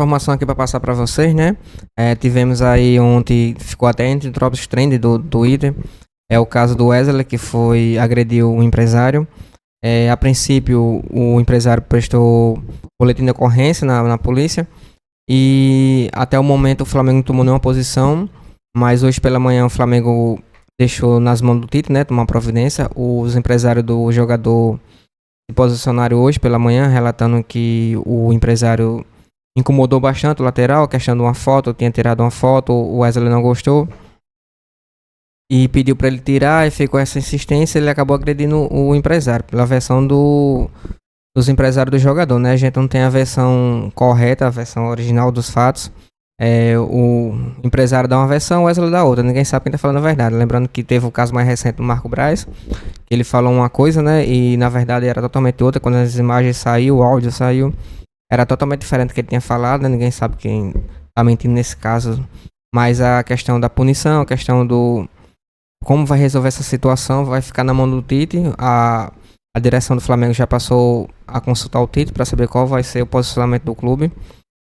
informação aqui para passar para vocês, né? Tivemos aí ontem, ficou até entre os trend do Twitter, o caso do Wesley, que agrediu um empresário. A princípio, o empresário prestou boletim de ocorrência na polícia e até o momento o Flamengo não tomou nenhuma posição, mas hoje pela manhã o Flamengo deixou nas mãos do Tite, né, tomar providência. Os empresários do jogador se posicionaram hoje pela manhã, relatando que o empresário incomodou bastante o lateral, a questão de uma foto, tinha tirado uma foto, o Wesley não gostou e pediu para ele tirar, e ficou essa insistência, ele acabou agredindo o empresário, pela versão dos empresários do jogador, né? A gente não tem a versão correta, a versão original dos fatos. O empresário dá uma versão, o Wesley dá outra, ninguém sabe quem tá falando a verdade. Lembrando que teve o caso mais recente do Marco Braz, que ele falou uma coisa, né? E na verdade era totalmente outra. Quando as imagens saíram, o áudio saiu, era totalmente diferente do que ele tinha falado, né? Ninguém sabe quem tá mentindo nesse caso. Mas a questão da punição, a questão do como vai resolver essa situação, vai ficar na mão do Tite. A direção do Flamengo já passou a consultar o Tite para saber qual vai ser o posicionamento do clube.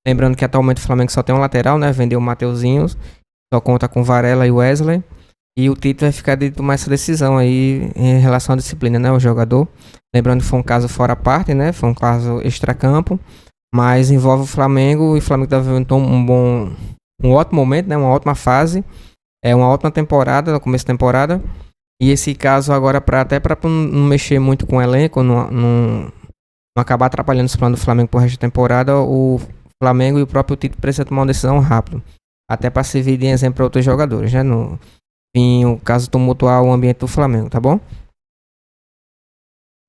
Lembrando que atualmente o Flamengo só tem um lateral, né? Vendeu o Mateuzinho, só conta com Varela e Wesley. E o Tite vai ficar de tomar essa decisão aí em relação à disciplina, né? O jogador. Lembrando que foi um caso fora parte, né? Foi um caso extracampo. Mas envolve o Flamengo, e o Flamengo está vivendo um ótimo momento, né? Uma ótima fase. Uma ótima temporada, no começo da temporada. E esse caso agora, até para não mexer muito com o elenco, não acabar atrapalhando os planos do Flamengo pro resto da temporada, o Flamengo e o próprio Tite precisam tomar uma decisão rápido. Até para servir de exemplo para outros jogadores, né? Em o caso tumultuar o ambiente do Flamengo, tá bom?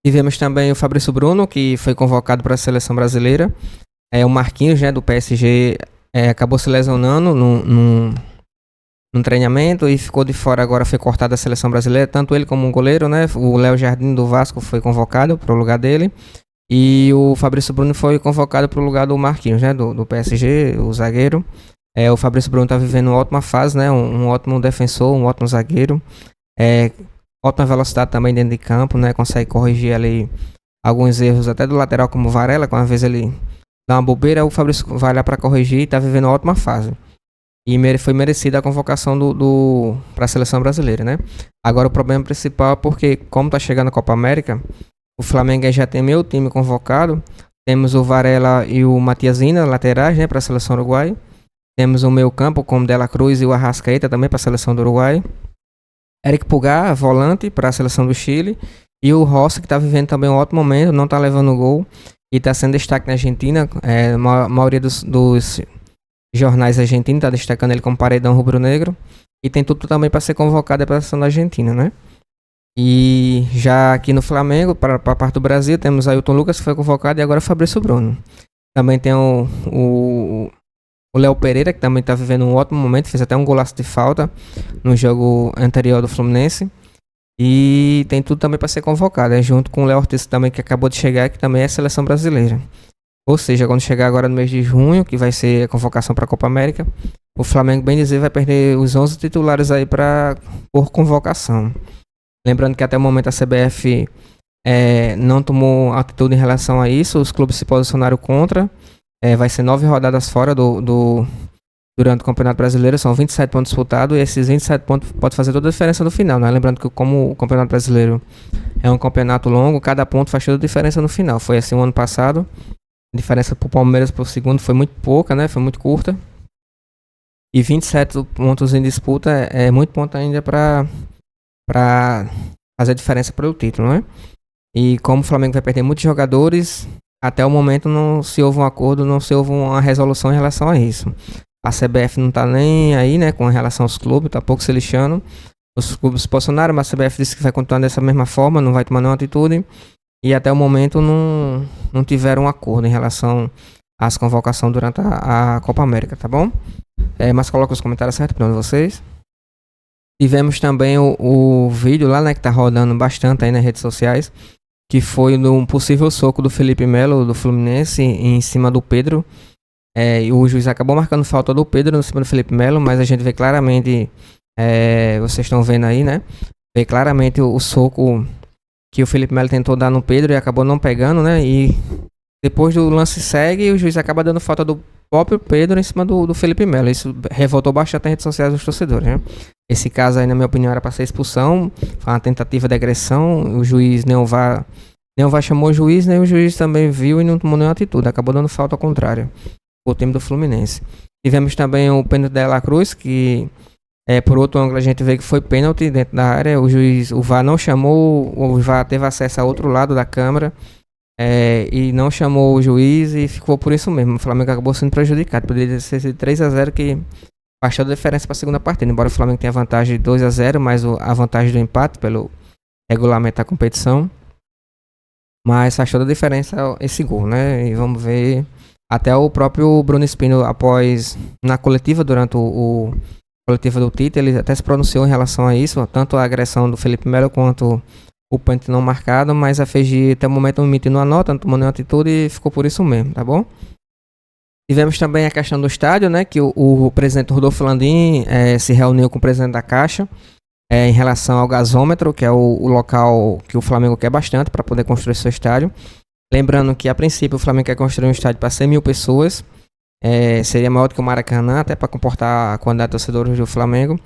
Tivemos também o Fabrício Bruno, que foi convocado para a seleção brasileira. O Marquinhos, né, do PSG, acabou se lesionando no treinamento e ficou de fora, agora foi cortado da seleção brasileira, tanto ele como o goleiro, né? O Léo Jardim do Vasco foi convocado para o lugar dele, e o Fabrício Bruno foi convocado para o lugar do Marquinhos, né? Do PSG, o zagueiro. O Fabrício Bruno está vivendo uma ótima fase, né? Um ótimo defensor, um ótimo zagueiro, ótima velocidade também dentro de campo, né? Consegue corrigir ali alguns erros até do lateral, como o Varela, quando às vezes ele dá uma bobeira, o Fabrício vai lá para corrigir e está vivendo uma ótima fase. E foi merecida a convocação para a seleção brasileira, né? Agora o problema principal é porque, como tá chegando a Copa América, o Flamengo já tem meio time convocado. Temos o Varela e o Matiasina, laterais, né, para a seleção uruguaia. Temos o meio campo, como Dela Cruz e o Arrascaeta, também para a seleção do Uruguai. Eric Pulgar, volante, para a seleção do Chile. E o Rossi, que está vivendo também um ótimo momento, não está levando gol e está sendo destaque na Argentina. A maioria dos jornais argentinos está destacando ele como paredão rubro-negro, e tem tudo também para ser convocado para a seleção da Argentina, né? E já aqui no Flamengo, para a parte do Brasil, temos Ailton Lucas, que foi convocado, e agora o Fabrício Bruno. Também tem o Léo Pereira, que também está vivendo um ótimo momento, fez até um golaço de falta no jogo anterior do Fluminense, e tem tudo também para ser convocado, junto com o Léo Ortiz também, que acabou de chegar, que também é seleção brasileira. Ou seja, quando chegar agora no mês de junho, que vai ser a convocação para a Copa América, o Flamengo, bem dizer, vai perder os 11 titulares aí por convocação. Lembrando que até o momento a CBF não tomou atitude em relação a isso, os clubes se posicionaram contra. Vai ser 9 rodadas fora durante o Campeonato Brasileiro, são 27 pontos disputados, e esses 27 pontos podem fazer toda a diferença no final, né? Lembrando que como o Campeonato Brasileiro é um campeonato longo, cada ponto faz toda a diferença no final. Foi assim o ano passado. A diferença para o Palmeiras para o segundo foi muito pouca, né? Foi muito curta. E 27 pontos em disputa é muito ponto ainda para fazer diferença para o título, né? E como o Flamengo vai perder muitos jogadores, até o momento não se houve um acordo, não se houve uma resolução em relação a isso. A CBF não está nem aí, né, com relação aos clubes, está pouco se lixando. Os clubes se posicionaram, mas a CBF disse que vai continuar dessa mesma forma, não vai tomar nenhuma atitude. E até o momento não tiveram um acordo em relação às convocações durante a Copa América, tá bom? Mas coloca os comentários certos para vocês. Tivemos também o vídeo lá, né, que tá rodando bastante aí nas redes sociais, que foi um possível soco do Felipe Melo, do Fluminense, em cima do Pedro. E o juiz acabou marcando falta do Pedro em cima do Felipe Melo, mas a gente vê claramente, vocês estão vendo aí, né? Vê claramente o soco que o Felipe Melo tentou dar no Pedro e acabou não pegando, né? E depois do lance segue, o juiz acaba dando falta próprio Pedro em cima do Felipe Melo. Isso revoltou bastante as redes sociais dos torcedores, né? Esse caso aí, na minha opinião, era para ser expulsão, foi uma tentativa de agressão, o juiz nem o VAR chamou o juiz, nem o juiz também viu e não tomou nenhuma atitude, acabou dando falta ao contrário, o time do Fluminense. Tivemos também o pênalti da La Cruz, que por outro ângulo a gente vê que foi pênalti dentro da área, o VAR não chamou, o VAR teve acesso a outro lado da câmera, e não chamou o juiz e ficou por isso mesmo. O Flamengo acabou sendo prejudicado. Poderia ser 3-0 que baixou a diferença para a segunda partida. Embora o Flamengo tenha vantagem de 2-0, mas a vantagem do empate pelo regulamento da competição. Mas faz toda a diferença esse gol, né? E vamos ver. Até o próprio Bruno Spino, após na coletiva, durante o coletiva do Tite, ele até se pronunciou em relação a isso, tanto a agressão do Felipe Melo quanto o pênalti não marcado, mas a FEG até o momento não emitiu uma nota, não tomou nenhuma atitude e ficou por isso mesmo, tá bom? Tivemos também a questão do estádio, né, que o presidente Rodolfo Landim se reuniu com o presidente da Caixa em relação ao gasômetro, que é o local que o Flamengo quer bastante para poder construir seu estádio. Lembrando que a princípio o Flamengo quer construir um estádio para 100 mil pessoas, seria maior do que o Maracanã, até para comportar a quantidade de torcedores do Flamengo.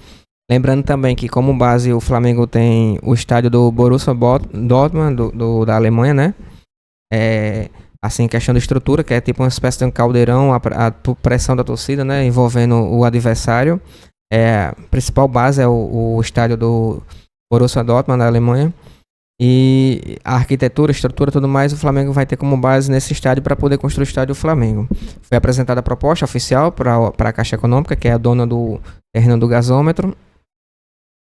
Lembrando também que, como base, o Flamengo tem o estádio do Borussia Dortmund, da Alemanha, né? Assim, questão de estrutura, que é tipo uma espécie de um caldeirão, a pressão da torcida, né? Envolvendo o adversário. A principal base é o estádio do Borussia Dortmund, da Alemanha. E a arquitetura, a estrutura e tudo mais, o Flamengo vai ter como base nesse estádio para poder construir o estádio do Flamengo. Foi apresentada a proposta oficial para a Caixa Econômica, que é a dona do terreno do gasômetro.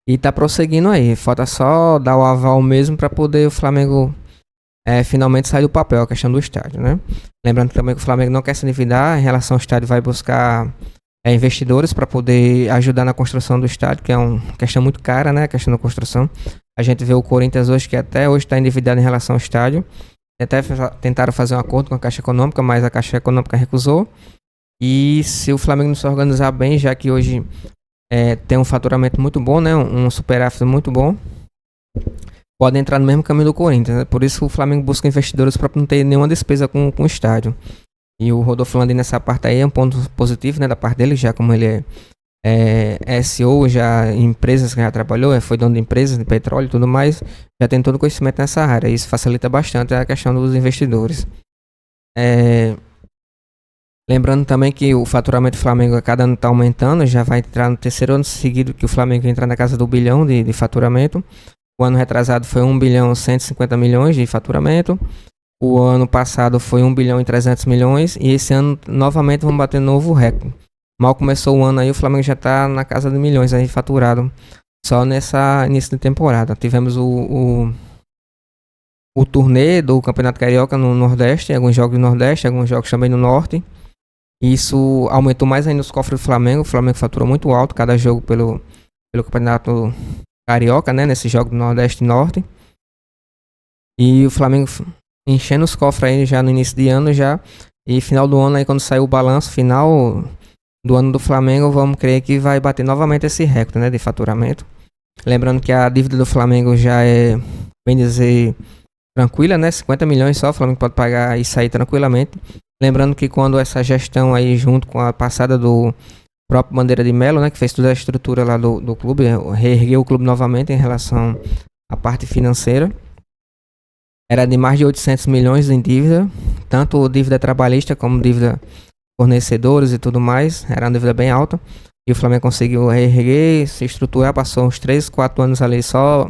E tá prosseguindo aí. Falta só dar o aval mesmo para poder o Flamengo finalmente sair do papel, a questão do estádio, né? Lembrando também que o Flamengo não quer se endividar em relação ao estádio, vai buscar investidores para poder ajudar na construção do estádio, que é uma questão muito cara, né? A questão da construção. A gente vê o Corinthians hoje, que até hoje está endividado em relação ao estádio. Até tentaram fazer um acordo com a Caixa Econômica, mas a Caixa Econômica recusou. E se o Flamengo não se organizar bem, já que hoje tem um faturamento muito bom, né? Um superávit muito bom, pode entrar no mesmo caminho do Corinthians, né? Por isso o Flamengo busca investidores para não ter nenhuma despesa com o estádio. E o Rodolfo Landim nessa parte aí é um ponto positivo, né, da parte dele, já como ele é CEO, já em empresas que já trabalhou, foi dono de empresas de petróleo e tudo mais, já tem todo conhecimento nessa área. Isso facilita bastante a questão dos investidores. Lembrando também que o faturamento do Flamengo a cada ano está aumentando, já vai entrar no terceiro ano seguido que o Flamengo entra na casa do bilhão de faturamento. O ano retrasado foi 1 bilhão 150 milhões de faturamento. O ano passado foi 1 bilhão e 300 milhões. E esse ano novamente vamos bater novo recorde. Mal começou o ano aí, o Flamengo já está na casa de milhões aí faturado. Só nessa início de temporada. Tivemos o turnê do Campeonato Carioca no Nordeste, alguns jogos no Nordeste, alguns jogos também no Norte. Isso aumentou mais ainda os cofres do Flamengo. O Flamengo faturou muito alto cada jogo pelo Campeonato Carioca, né? Nesse jogo do Nordeste e Norte. E o Flamengo enchendo os cofres aí já no início de ano já. E final do ano aí, quando sair o balanço final do ano do Flamengo, vamos crer que vai bater novamente esse recorde, né, de faturamento. Lembrando que a dívida do Flamengo já é, bem dizer, tranquila, né? 50 milhões só, o Flamengo pode pagar e sair tranquilamente. Lembrando que quando essa gestão aí, junto com a passada do próprio Bandeira de Melo, né, que fez toda a estrutura lá do clube, reergueu o clube novamente em relação à parte financeira, era de mais de 800 milhões em dívida, tanto dívida trabalhista como dívida fornecedores e tudo mais, era uma dívida bem alta, e o Flamengo conseguiu reerguer, se estruturar, passou uns 3, 4 anos ali só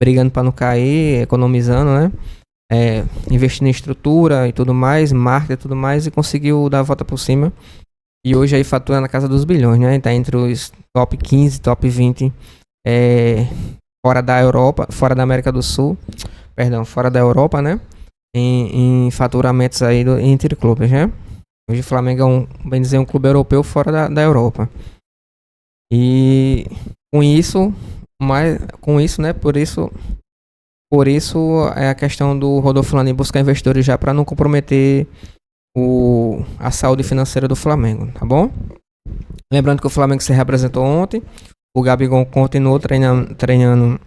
brigando para não cair, economizando, né? Investindo em estrutura e tudo mais, marketing e tudo mais, e conseguiu dar a volta por cima. E hoje aí fatura na casa dos bilhões, né? Tá entre os top 15, top 20 fora da Europa, fora da América do Sul, perdão, fora da Europa, né? Em faturamentos aí entre clubes, né? Hoje o Flamengo é bem dizer, um clube europeu fora da Europa. E com isso, né? Por isso é a questão do Rodolfo Landim buscar investidores já para não comprometer a saúde financeira do Flamengo, tá bom? Lembrando que o Flamengo se reapresentou ontem, o Gabigol continuou treinando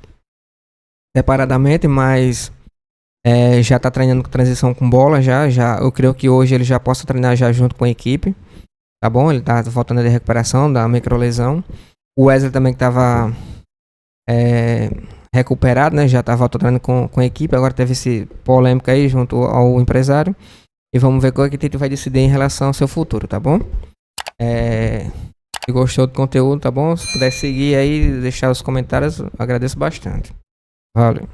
separadamente, mas já está treinando com transição com bola, já eu creio que hoje ele já possa treinar já junto com a equipe, tá bom? Ele tá voltando de recuperação da microlesão. O Wesley também que tava recuperado, né? Já tá voltando com a equipe, agora teve esse polêmica aí junto ao empresário. E vamos ver qual é que a gente vai decidir em relação ao seu futuro, tá bom? Se gostou do conteúdo, tá bom? Se puder seguir aí, deixar os comentários, agradeço bastante. Valeu.